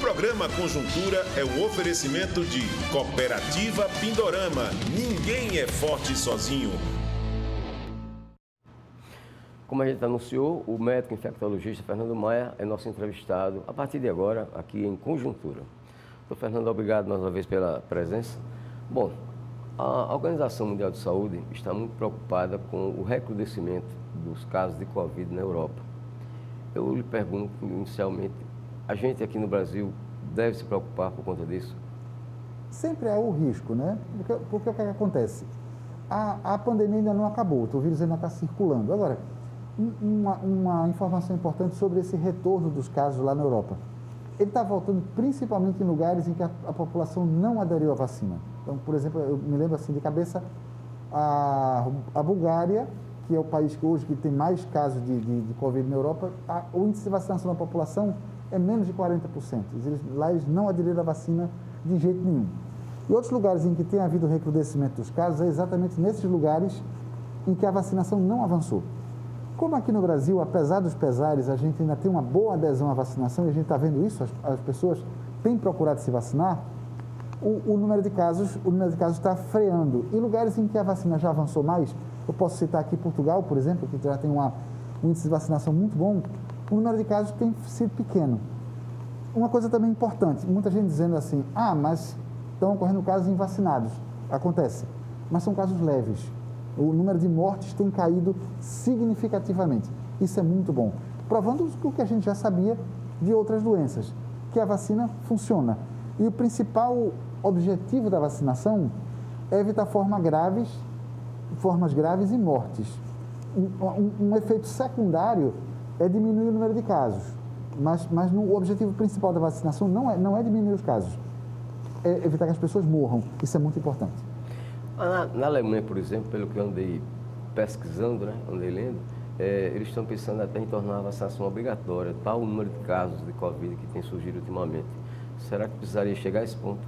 programa Conjuntura é um oferecimento de Cooperativa Pindorama. Ninguém é forte sozinho. Como a gente anunciou, o médico infectologista Fernando Maia é nosso entrevistado a partir de agora aqui em Conjuntura. Doutor Fernando, obrigado mais uma vez pela presença. Bom, a Organização Mundial de Saúde está muito preocupada com o recrudescimento dos casos de Covid na Europa. Eu lhe pergunto inicialmente, a gente aqui no Brasil deve se preocupar por conta disso? Sempre há o risco, né? Porque o que acontece? A pandemia ainda não acabou, o vírus ainda está circulando. Agora, uma informação importante sobre esse retorno dos casos lá na Europa. Ele está voltando principalmente em lugares em que a população não aderiu à vacina. Então, por exemplo, eu me lembro assim de cabeça, a Bulgária, que é o país que hoje que tem mais casos de Covid na Europa, o índice de vacinação da população é menos de 40%. Lá eles não aderiram à vacina de jeito nenhum. E outros lugares em que tem havido recrudescimento dos casos é exatamente nesses lugares em que a vacinação não avançou. Como aqui no Brasil, apesar dos pesares, a gente ainda tem uma boa adesão à vacinação e a gente está vendo isso, as pessoas têm procurado se vacinar, o número de casos está freando. Em lugares em que a vacina já avançou mais, eu posso citar aqui Portugal, por exemplo, que já tem um índice de vacinação muito bom, o número de casos tem sido pequeno. Uma coisa também importante, muita gente dizendo assim, mas estão ocorrendo casos em vacinados. Acontece, mas são casos leves. O número de mortes tem caído significativamente. Isso é muito bom. Provando o que a gente já sabia de outras doenças, que a vacina funciona. E o principal objetivo da vacinação é evitar formas graves e mortes. Um efeito secundário é diminuir o número de casos. Mas o objetivo principal da vacinação não é diminuir os casos, é evitar que as pessoas morram. Isso é muito importante. Na Alemanha, por exemplo, pelo que eu andei pesquisando, andei lendo, eles estão pensando até em tornar a vacinação obrigatória, tal o número de casos de Covid que tem surgido ultimamente. Será que precisaria chegar a esse ponto?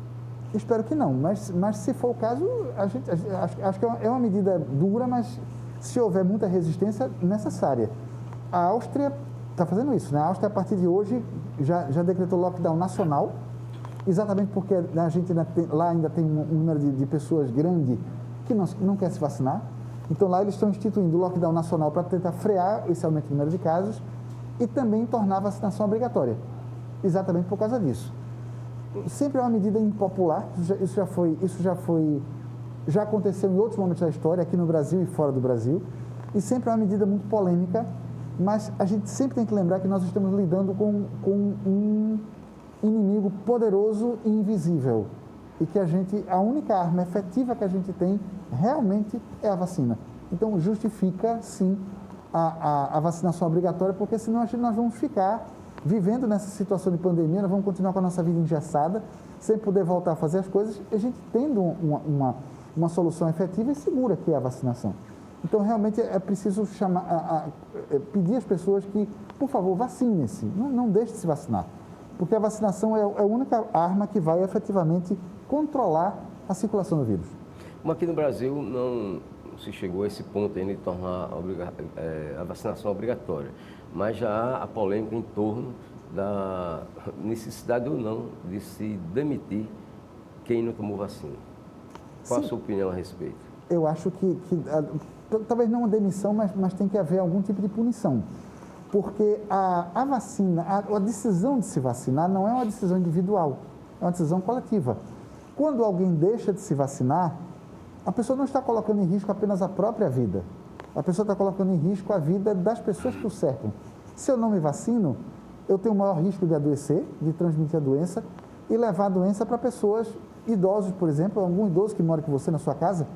Espero que não, mas se for o caso, acho que é uma medida dura, mas se houver muita resistência, necessária. A Áustria está fazendo isso, né? A Áustria, a partir de hoje, já decretou lockdown nacional, exatamente porque a gente lá ainda tem um número de pessoas grande que não quer se vacinar. Então, lá eles estão instituindo o lockdown nacional para tentar frear esse aumento do número de casos e também tornar a vacinação obrigatória, exatamente por causa disso. Sempre é uma medida impopular, já aconteceu em outros momentos da história, aqui no Brasil e fora do Brasil, e sempre é uma medida muito polêmica, mas a gente sempre tem que lembrar que nós estamos lidando com um inimigo poderoso e invisível, e que a única arma efetiva que a gente tem realmente é a vacina. Então, justifica, sim, a vacinação obrigatória, porque senão nós vamos ficar vivendo nessa situação de pandemia, nós vamos continuar com a nossa vida engessada, sem poder voltar a fazer as coisas, e a gente tendo uma solução efetiva e segura, que é a vacinação. Então, realmente, é preciso pedir às pessoas que, por favor, vacinem-se, não deixe de se vacinar, porque a vacinação é a única arma que vai efetivamente controlar a circulação do vírus. Como aqui no Brasil não se chegou a esse ponto ainda de tornar a vacinação obrigatória, mas já há a polêmica em torno da necessidade ou não de se demitir quem não tomou vacina. Qual a sua opinião a respeito? Eu acho que talvez não uma demissão, mas tem que haver algum tipo de punição. Porque a vacina, a decisão de se vacinar não é uma decisão individual, é uma decisão coletiva. Quando alguém deixa de se vacinar, a pessoa não está colocando em risco apenas a própria vida. A pessoa está colocando em risco a vida das pessoas que o cercam. Se eu não me vacino, eu tenho o maior risco de adoecer, de transmitir a doença e levar a doença para pessoas, idosos, por exemplo, algum idoso que mora com você na sua casa,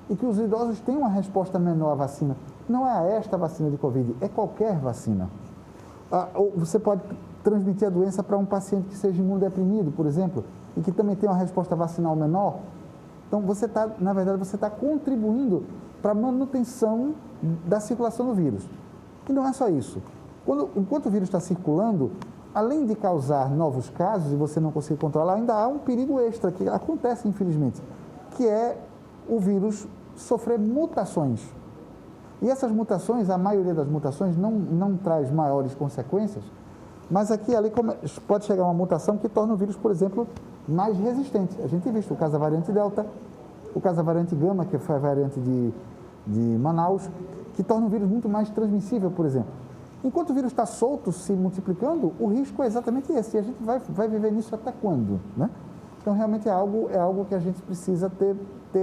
e que os idosos têm uma resposta menor à vacina. Não é esta vacina de Covid, é qualquer vacina. Você pode transmitir a doença para um paciente que seja imunodeprimido, por exemplo, e que também tem uma resposta vacinal menor. Então, na verdade, você está contribuindo para a manutenção da circulação do vírus. E não é só isso. Enquanto o vírus está circulando, além de causar novos casos e você não conseguir controlar, ainda há um perigo extra que acontece, infelizmente, que é o vírus sofrer mutações. E essas mutações, a maioria das mutações, não traz maiores consequências, Mas aqui e ali pode chegar uma mutação que torna o vírus, por exemplo, mais resistente. A gente tem visto o caso da variante Delta, o caso da variante Gama, que foi a variante de Manaus, que torna o vírus muito mais transmissível, por exemplo. Enquanto o vírus está solto, se multiplicando, o risco é exatamente esse. E a gente vai viver nisso até quando, né? Então, realmente é algo que a gente precisa ter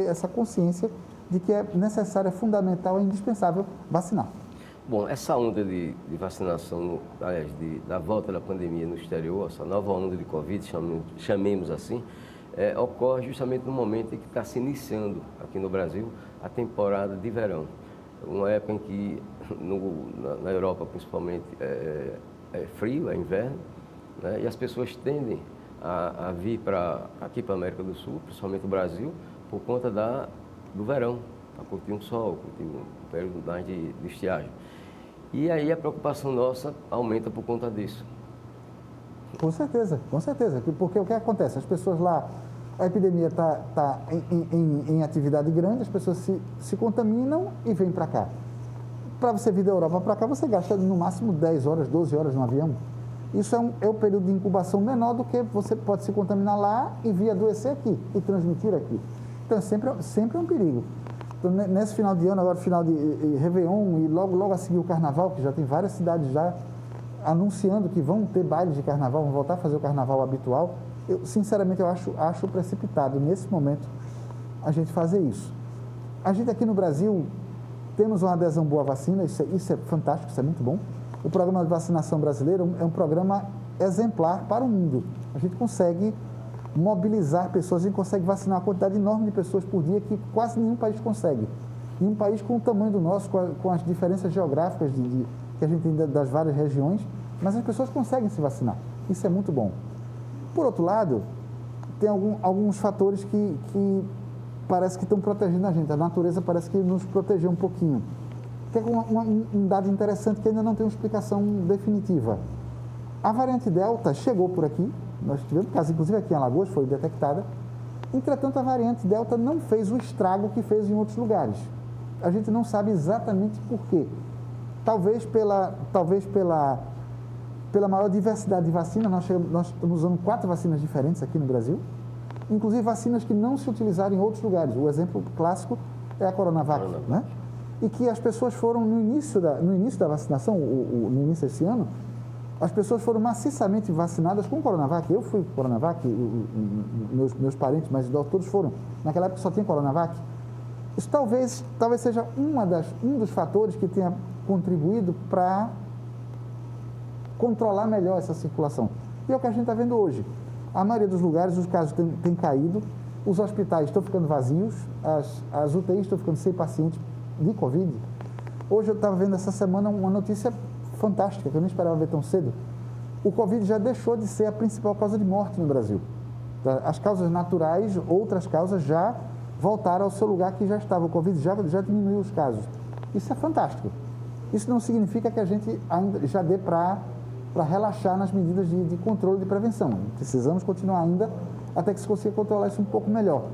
essa consciência de que é necessário, é fundamental, é indispensável vacinar. Bom, essa onda de vacinação, aliás, da volta da pandemia no exterior, essa nova onda de Covid, chamemos assim, ocorre justamente no momento em que está se iniciando aqui no Brasil a temporada de verão. Uma época em que na Europa, principalmente, é frio, é inverno, né? E as pessoas tendem a vir aqui para a América do Sul, principalmente o Brasil, por conta do verão, para curtir um sol, curtir um período mais de estiagem. E aí a preocupação nossa aumenta por conta disso. Com certeza, porque o que acontece? As pessoas lá, a epidemia está em atividade grande, as pessoas se contaminam e vêm para cá. Para você vir da Europa para cá, você gasta no máximo 10 horas, 12 horas no avião. Isso é o período de incubação menor do que você pode se contaminar lá e vir adoecer aqui e transmitir aqui. Então, sempre é um perigo. Então, nesse final de ano, agora final de Réveillon e logo a seguir o Carnaval, que já tem várias cidades já anunciando que vão ter bailes de Carnaval, vão voltar a fazer o Carnaval habitual. Sinceramente, eu acho precipitado, nesse momento, a gente fazer isso. A gente aqui no Brasil temos uma adesão boa à vacina, isso é fantástico, isso é muito bom. O programa de vacinação brasileiro é um programa exemplar para o mundo. A gente consegue mobilizar pessoas, a gente consegue vacinar uma quantidade enorme de pessoas por dia que quase nenhum país consegue. Em um país com o tamanho do nosso, com as diferenças geográficas que a gente tem das várias regiões, mas as pessoas conseguem se vacinar. Isso é muito bom. Por outro lado, tem alguns fatores que parece que estão protegendo a gente. A natureza parece que nos protegeu um pouquinho. Que é um dado interessante que ainda não tem uma explicação definitiva. A variante Delta chegou por aqui, nós tivemos caso, inclusive aqui em Alagoas, foi detectada. Entretanto, a variante Delta não fez o estrago que fez em outros lugares. A gente não sabe exatamente por quê. Talvez pela maior diversidade de vacinas, nós estamos usando 4 vacinas diferentes aqui no Brasil, inclusive vacinas que não se utilizaram em outros lugares. O exemplo clássico é a Coronavac, né? E que as pessoas foram, no início da vacinação, no início desse ano, as pessoas foram maciçamente vacinadas com Coronavac. Eu fui Coronavac, meus parentes mais idosos todos foram. Naquela época só tinha Coronavac. Isso talvez seja um dos fatores que tenha contribuído para controlar melhor essa circulação. E é o que a gente está vendo hoje. A maioria dos lugares, os casos têm caído, os hospitais estão ficando vazios, as UTIs estão ficando sem pacientes de Covid. Hoje eu estava vendo essa semana uma notícia fantástica, que eu nem esperava ver tão cedo. O Covid já deixou de ser a principal causa de morte no Brasil. As causas naturais, outras causas já voltaram ao seu lugar que já estava. O Covid já diminuiu os casos. Isso é fantástico. Isso não significa que a gente ainda já dê para relaxar nas medidas de controle de prevenção. Precisamos continuar ainda até que se consiga controlar isso um pouco melhor.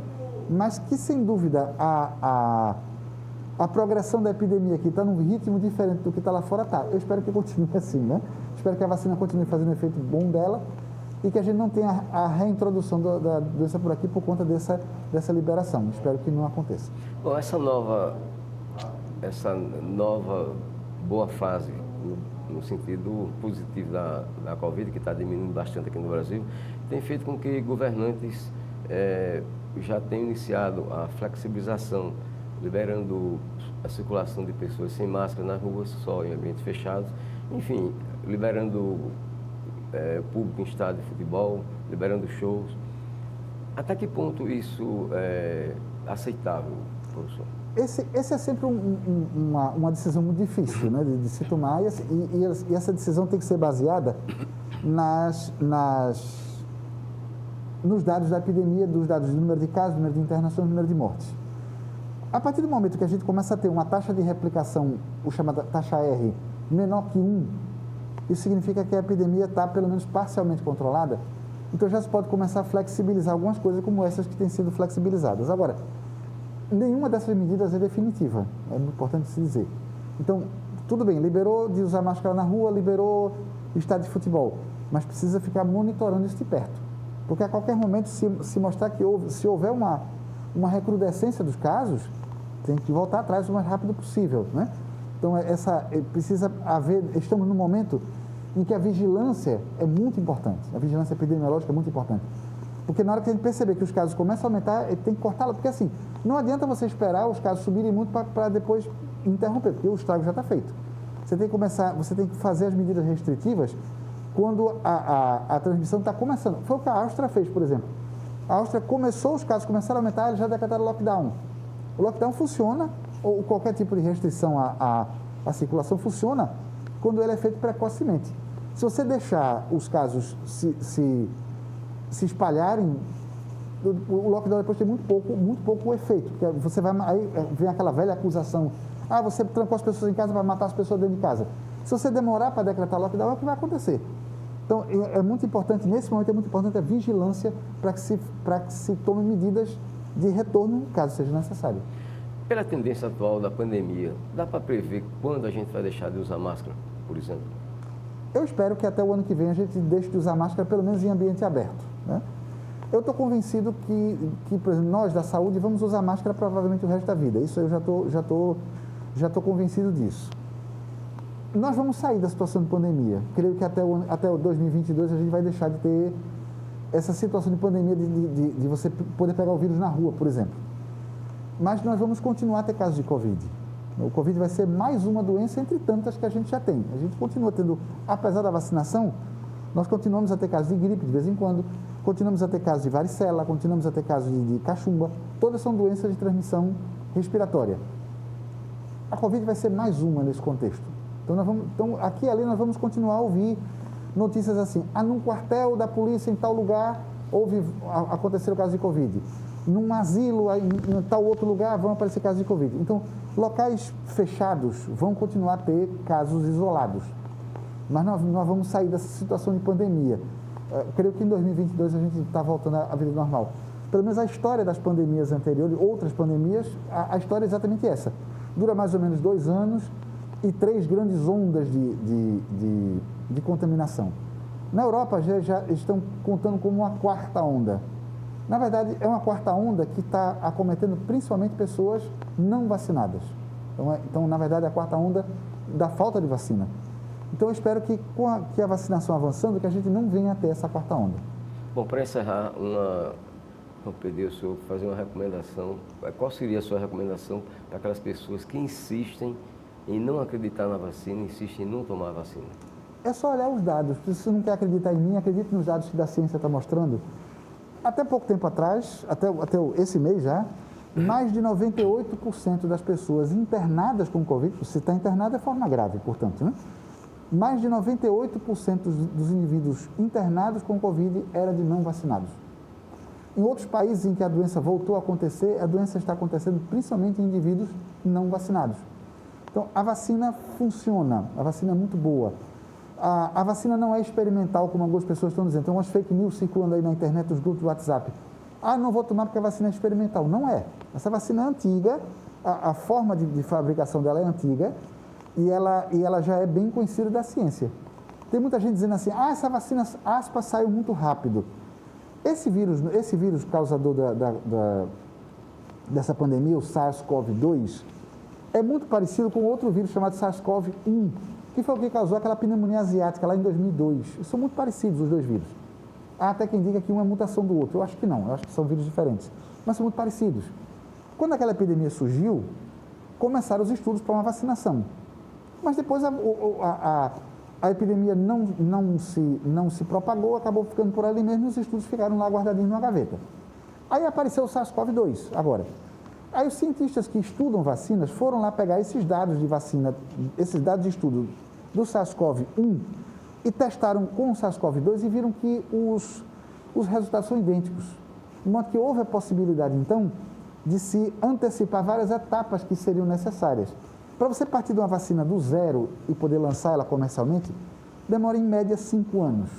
Mas que, sem dúvida, a progressão da epidemia aqui está num ritmo diferente do que está lá fora, tá. Eu espero que continue assim, né? Espero que a vacina continue fazendo o efeito bom dela e que a gente não tenha a reintrodução da doença por aqui por conta dessa liberação. Espero que não aconteça. Bom, essa nova boa fase, no sentido positivo da Covid, que está diminuindo bastante aqui no Brasil, tem feito com que governantes já tenham iniciado a flexibilização, liberando a circulação de pessoas sem máscara nas ruas, só em ambientes fechados, enfim, liberando público em estádio de futebol, liberando shows. Até que ponto isso é aceitável, professor? Esse é sempre uma decisão muito difícil, né, de se tomar, e essa decisão tem que ser baseada nos dados da epidemia, dos dados do número de casos, número de internações, número de mortes. A partir do momento que a gente começa a ter uma taxa de replicação, o chamado taxa R, menor que 1, isso significa que a epidemia está pelo menos parcialmente controlada, então já se pode começar a flexibilizar algumas coisas como essas que têm sido flexibilizadas. Agora, nenhuma dessas medidas é definitiva, é muito importante se dizer. Então, tudo bem, liberou de usar máscara na rua, liberou estádio de futebol. mas precisa ficar monitorando isso de perto. Porque a qualquer momento, se mostrar que se houver uma recrudescência dos casos, tem que voltar atrás o mais rápido possível, né? Então, precisa haver, estamos num momento em que a vigilância é muito importante, a vigilância epidemiológica é muito importante. Porque na hora que a gente perceber que os casos começam a aumentar, ele tem que cortá-la, porque assim, não adianta você esperar os casos subirem muito para depois interromper, porque o estrago já está feito. Você tem que fazer as medidas restritivas quando a transmissão está começando. Foi o que a Áustria fez, por exemplo. A Áustria os casos começaram a aumentar, eles já decretaram lockdown. O lockdown funciona, ou qualquer tipo de restrição à circulação funciona, quando ele é feito precocemente. Se você deixar os casos se espalharem, o lockdown depois tem muito pouco efeito. Porque aí vem aquela velha acusação, você trancou as pessoas em casa para matar as pessoas dentro de casa. Se você demorar para decretar lockdown, é o que vai acontecer. Então, é muito importante, nesse momento, é muito importante a vigilância para que se tome medidas de retorno, caso seja necessário. Pela tendência atual da pandemia, dá para prever quando a gente vai deixar de usar máscara, por exemplo? Eu espero que até o ano que vem a gente deixe de usar máscara, pelo menos em ambiente aberto, né? Eu estou convencido que, por exemplo, nós da saúde vamos usar máscara provavelmente o resto da vida. Isso eu já tô convencido disso. Nós vamos sair da situação de pandemia. Creio que até o 2022 a gente vai deixar de ter essa situação de pandemia de você poder pegar o vírus na rua, por exemplo. Mas nós vamos continuar a ter casos de Covid. O Covid vai ser mais uma doença entre tantas que a gente já tem. A gente continua tendo, apesar da vacinação, nós continuamos a ter casos de gripe de vez em quando, continuamos a ter casos de varicela, continuamos a ter casos de cachumba. Todas são doenças de transmissão respiratória. A Covid vai ser mais uma nesse contexto. Então, aqui e ali nós vamos continuar a ouvir notícias assim, num quartel da polícia em tal lugar aconteceu o caso de Covid. Num asilo, em tal outro lugar, vão aparecer casos de Covid. Então, locais fechados vão continuar a ter casos isolados. Mas nós vamos sair dessa situação de pandemia. Creio que em 2022 a gente está voltando à vida normal. Pelo menos a história das pandemias anteriores, outras pandemias, a história é exatamente essa. Dura mais ou menos 2 anos e 3 grandes ondas de contaminação. Na Europa já estão contando como uma 4ª onda. Na verdade, é uma 4ª onda que está acometendo principalmente pessoas não vacinadas. Então, na verdade, é a 4ª onda da falta de vacina. Então, eu espero que com a vacinação avançando, que a gente não venha a ter essa 4ª onda. Bom, para encerrar, vou pedir ao senhor fazer uma recomendação. Qual seria a sua recomendação para aquelas pessoas que insistem em não acreditar na vacina, insistem em não tomar a vacina? É só olhar os dados. Se você não quer acreditar em mim, acredite nos dados que a ciência está mostrando. Até pouco tempo atrás, até esse mês já, mais de 98% das pessoas internadas com Covid, se está internado é forma grave, portanto, né? Mais de 98% dos indivíduos internados com Covid eram de não vacinados. Em outros países em que a doença voltou a acontecer, a doença está acontecendo principalmente em indivíduos não vacinados. Então, a vacina funciona, a vacina é muito boa. A vacina não é experimental, como algumas pessoas estão dizendo. Tem umas fake news circulando aí na internet, nos grupos do WhatsApp. Não vou tomar porque a vacina é experimental. Não é. Essa vacina é antiga, a forma de fabricação dela é antiga e ela já é bem conhecida da ciência. Tem muita gente dizendo assim, essa vacina, aspas, saiu muito rápido. Esse vírus causador dessa pandemia, o SARS-CoV-2, é muito parecido com outro vírus chamado SARS-CoV-1, que foi o que causou aquela pneumonia asiática lá em 2002. São muito parecidos os dois vírus. Há até quem diga que um é mutação do outro. Eu acho que não, eu acho que são vírus diferentes. Mas são muito parecidos. Quando aquela epidemia surgiu, começaram os estudos para uma vacinação. Mas depois a epidemia não se propagou, acabou ficando por ali mesmo e os estudos ficaram lá guardadinhos numa gaveta. Aí apareceu o SARS-CoV-2, agora. Aí os cientistas que estudam vacinas foram lá pegar esses dados de vacina, esses dados de estudo do SARS-CoV-1 e testaram com o SARS-CoV-2 e viram que os resultados são idênticos. De modo que houve a possibilidade, então, de se antecipar várias etapas que seriam necessárias. Para você partir de uma vacina do zero e poder lançar ela comercialmente, demora em média 5 anos.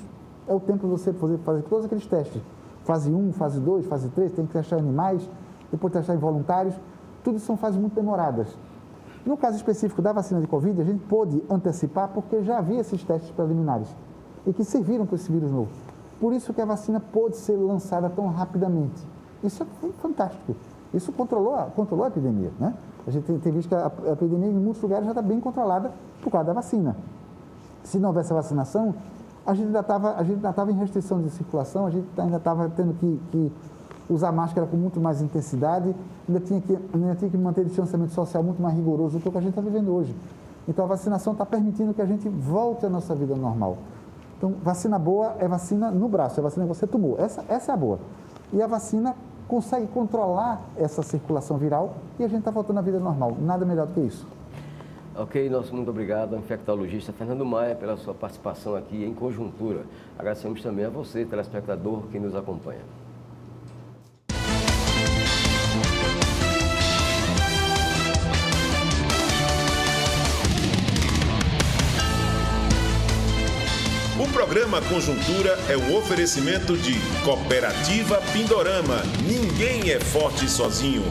É o tempo de você fazer todos aqueles testes. Fase 1, fase 2, fase 3, tem que testar em animais, depois testar em voluntários. Tudo isso são fases muito demoradas. No caso específico da vacina de Covid, a gente pôde antecipar porque já havia esses testes preliminares. e que serviram para esse vírus novo. Por isso que a vacina pôde ser lançada tão rapidamente. Isso é fantástico. Isso controlou a epidemia, né? A gente tem visto que a epidemia em muitos lugares já está bem controlada por causa da vacina. Se não houvesse a vacinação, a gente ainda estava em restrição de circulação, a gente ainda estava tendo que usar máscara com muito mais intensidade, ainda tinha que manter o distanciamento social muito mais rigoroso do que o que a gente está vivendo hoje. Então, a vacinação está permitindo que a gente volte à nossa vida normal. Então, vacina boa é vacina no braço, é vacina que você tomou. Essa é a boa. E a vacina consegue controlar essa circulação viral e a gente está voltando à vida normal. Nada melhor do que isso. Ok, nosso muito obrigado ao infectologista Fernando Maia pela sua participação aqui em Conjuntura. Agradecemos também a você, telespectador, que nos acompanha. O programa Conjuntura é um oferecimento de Cooperativa Pindorama. Ninguém é forte sozinho.